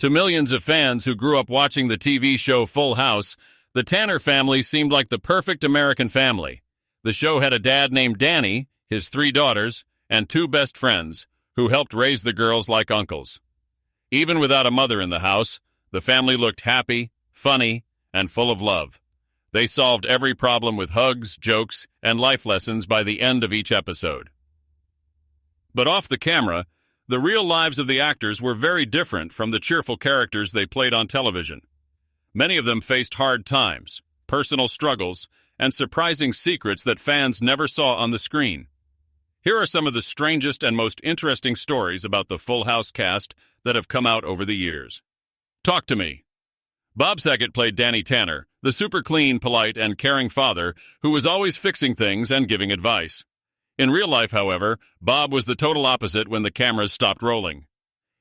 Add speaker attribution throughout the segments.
Speaker 1: To millions of fans who grew up watching the TV show Full House, the Tanner family seemed like the perfect American family. The show had a dad named Danny, his 3 daughters, and 2 best friends, who helped raise the girls like uncles. Even without a mother in the house, the family looked happy, funny, and full of love. They solved every problem with hugs, jokes, and life lessons by the end of each episode. But off the camera, the real lives of the actors were very different from the cheerful characters they played on television. Many of them faced hard times, personal struggles, and surprising secrets that fans never saw on the screen. Here are some of the strangest and most interesting stories about the Full House cast that have come out over the years. Talk to me. Bob Saget played Danny Tanner, the super clean, polite, and caring father who was always fixing things and giving advice. In real life, however, Bob was the total opposite when the cameras stopped rolling.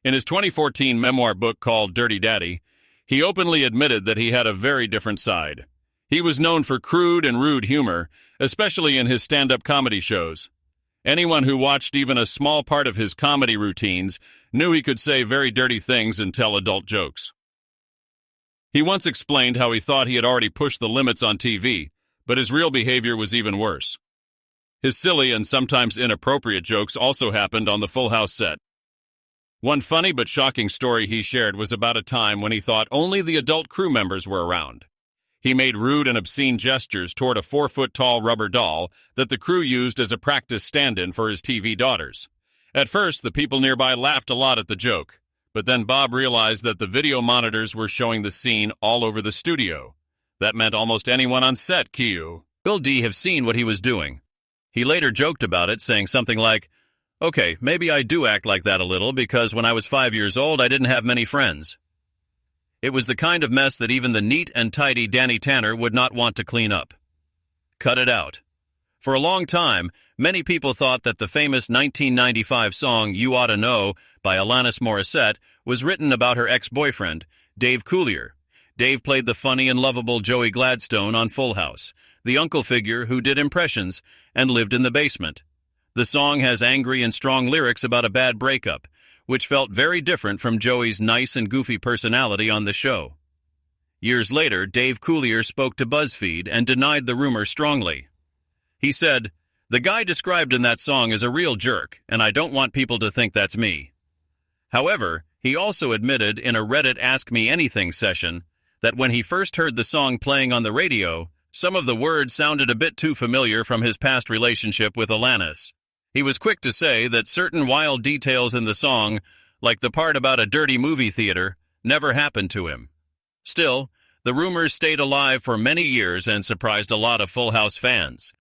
Speaker 1: In his 2014 memoir book called Dirty Daddy, he openly admitted that he had a very different side. He was known for crude and rude humor, especially in his stand-up comedy shows. Anyone who watched even a small part of his comedy routines knew he could say very dirty things and tell adult jokes. He once explained how he thought he had already pushed the limits on TV, but his real behavior was even worse. His silly and sometimes inappropriate jokes also happened on the Full House set. One funny but shocking story he shared was about a time when he thought only the adult crew members were around. He made rude and obscene gestures toward a 4-foot-tall rubber doll that the crew used as a practice stand-in for his TV daughters. At first, the people nearby laughed a lot at the joke, but then Bob realized that the video monitors were showing the scene all over the studio. That meant almost anyone on set will have seen what he was doing. He later joked about it, saying something like, "Okay, maybe I do act like that a little because when I was 5 years old, I didn't have many friends." It was the kind of mess that even the neat and tidy Danny Tanner would not want to clean up. Cut it out. For a long time, many people thought that the famous 1995 song You Oughta Know by Alanis Morissette was written about her ex-boyfriend, Dave Coulier. Dave played the funny and lovable Joey Gladstone on Full House, the uncle figure who did impressions and lived in the basement. The song has angry and strong lyrics about a bad breakup, which felt very different from Joey's nice and goofy personality on the show. Years later, Dave Coulier spoke to BuzzFeed and denied the rumor strongly. He said, "The guy described in that song is a real jerk, and I don't want people to think that's me." However, he also admitted in a Reddit Ask Me Anything session that when he first heard the song playing on the radio, some of the words sounded a bit too familiar from his past relationship with Alanis. He was quick to say that certain wild details in the song, like the part about a dirty movie theater, never happened to him. Still, the rumors stayed alive for many years and surprised a lot of Full House fans.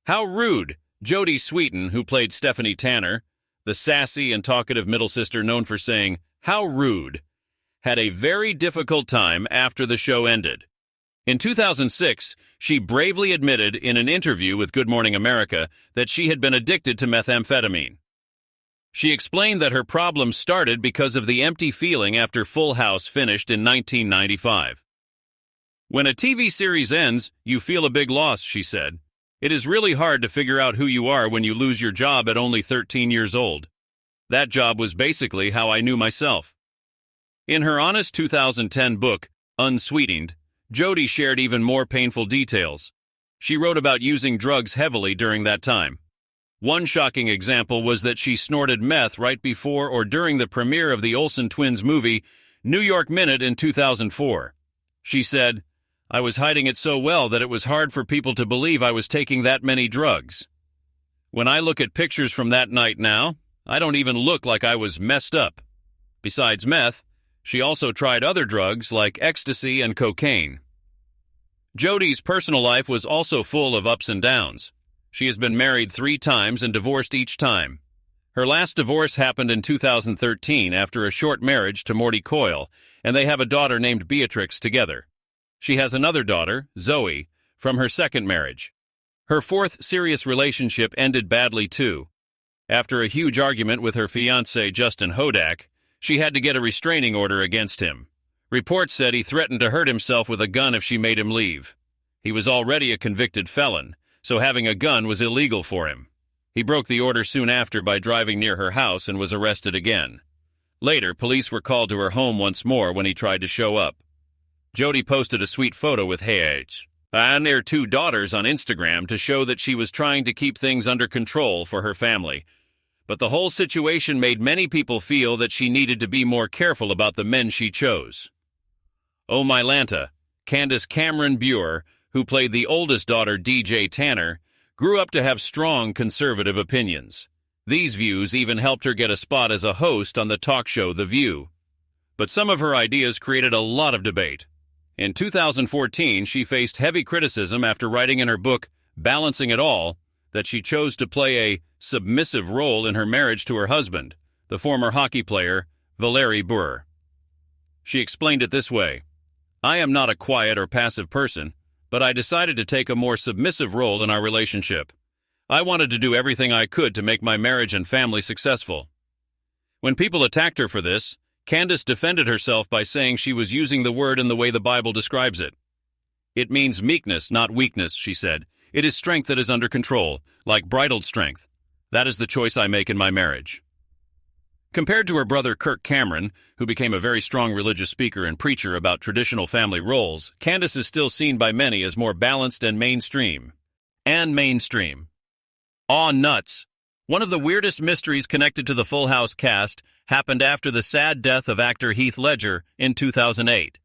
Speaker 1: How rude! Jodie Sweetin, who played Stephanie Tanner, the sassy and talkative middle sister known for saying, "How rude," had a very difficult time after the show ended. In 2006, she bravely admitted in an interview with Good Morning America that she had been addicted to methamphetamine. She explained that her problems started because of the empty feeling after Full House finished in 1995. "When a TV series ends, you feel a big loss," she said. "It is really hard to figure out who you are when you lose your job at only 13 years old. That job was basically how I knew myself." In her honest 2010 book, Unsweetened, Jodie shared even more painful details. She wrote about using drugs heavily during that time. One shocking example was that she snorted meth right before or during the premiere of the Olsen twins movie, New York Minute, in 2004. She said, "I was hiding it so well that it was hard for people to believe I was taking that many drugs. When I look at pictures from that night now, I don't even look like I was messed up." Besides meth, she also tried other drugs like ecstasy and cocaine. Jodie's personal life was also full of ups and downs. She has been married 3 times and divorced each time. Her last divorce happened in 2013 after a short marriage to Morty Coyle, and they have a daughter named Beatrix together. She has another daughter, Zoe, from her second marriage. Her 4th serious relationship ended badly too. After a huge argument with her fiancé Justin Hodak, she had to get a restraining order against him. Reports said he threatened to hurt himself with a gun if she made him leave. He was already a convicted felon, so having a gun was illegal for him. He broke the order soon after by driving near her house and was arrested again. Later, police were called to her home once more when he tried to show up. Jody posted a sweet photo with Hayes and their 2 daughters on Instagram to show that she was trying to keep things under control for her family. But the whole situation made many people feel that she needed to be more careful about the men she chose. Oh my Lanta, Candace Cameron Bure, who played the oldest daughter DJ Tanner, grew up to have strong conservative opinions. These views even helped her get a spot as a host on the talk show The View. But some of her ideas created a lot of debate. In 2014, she faced heavy criticism after writing in her book, Balancing It All, that she chose to play a submissive role in her marriage to her husband, the former hockey player, Valeri Bure. She explained it this way: I am not a quiet or passive person, but I decided to take a more submissive role in our relationship. I wanted to do everything I could to make my marriage and family successful. When people attacked her for this, Candace defended herself by saying she was using the word in the way the Bible describes it. It means meekness, not weakness, she said. It is strength that is under control, like bridled strength. That is the choice I make in my marriage. Compared to her brother Kirk Cameron, who became a very strong religious speaker and preacher about traditional family roles, Candace is still seen by many as more balanced and mainstream. Aw nuts! One of the weirdest mysteries connected to the Full House cast happened after the sad death of actor Heath Ledger in 2008.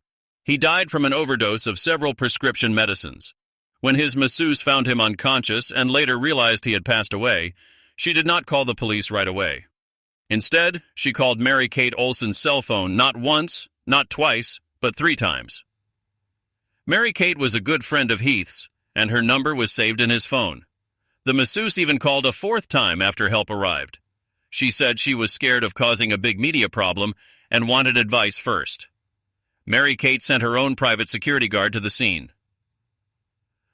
Speaker 1: He died from an overdose of several prescription medicines. When his masseuse found him unconscious and later realized he had passed away, she did not call the police right away. Instead, she called Mary-Kate Olsen's cell phone not once, not twice, but 3 times. Mary-Kate was a good friend of Heath's, and her number was saved in his phone. The masseuse even called a 4th time after help arrived. She said she was scared of causing a big media problem and wanted advice first. Mary-Kate sent her own private security guard to the scene.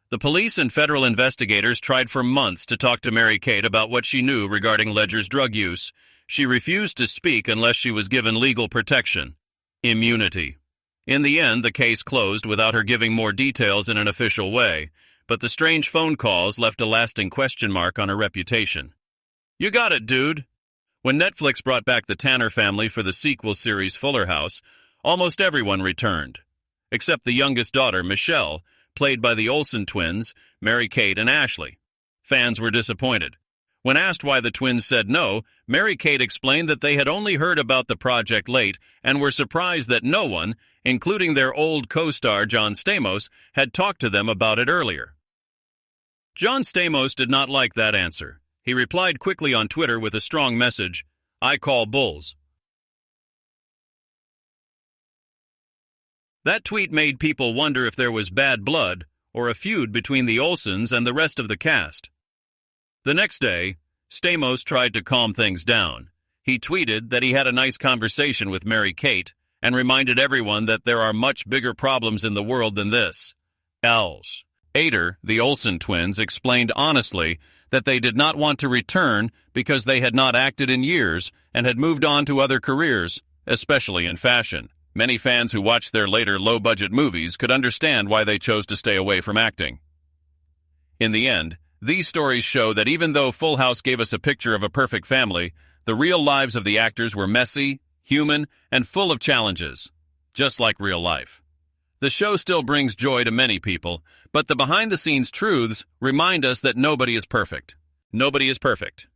Speaker 1: The police and federal investigators tried for months to talk to Mary-Kate about what she knew regarding Ledger's drug use. She refused to speak unless she was given legal protection, immunity. In the end, the case closed without her giving more details in an official way, but the strange phone calls left a lasting question mark on her reputation. You got it, dude. When Netflix brought back the Tanner family for the sequel series Fuller House, almost everyone returned, except the youngest daughter, Michelle, played by the Olsen twins, Mary-Kate and Ashley. Fans were disappointed. When asked why the twins said no, Mary-Kate explained that they had only heard about the project late and were surprised that no one, including their old co-star John Stamos, had talked to them about it earlier. John Stamos did not like that answer. He replied quickly on Twitter with a strong message, "I call bulls." That tweet made people wonder if there was bad blood or a feud between the Olsens and the rest of the cast. The next day, Stamos tried to calm things down. He tweeted that he had a nice conversation with Mary-Kate and reminded everyone that there are much bigger problems in the world than this. Else. Ader, the Olsen twins, explained honestly that they did not want to return because they had not acted in years and had moved on to other careers, especially in fashion. Many fans who watched their later low-budget movies could understand why they chose to stay away from acting. In the end, these stories show that even though Full House gave us a picture of a perfect family, the real lives of the actors were messy, human, and full of challenges, just like real life. The show still brings joy to many people, but the behind-the-scenes truths remind us that nobody is perfect. Nobody is perfect.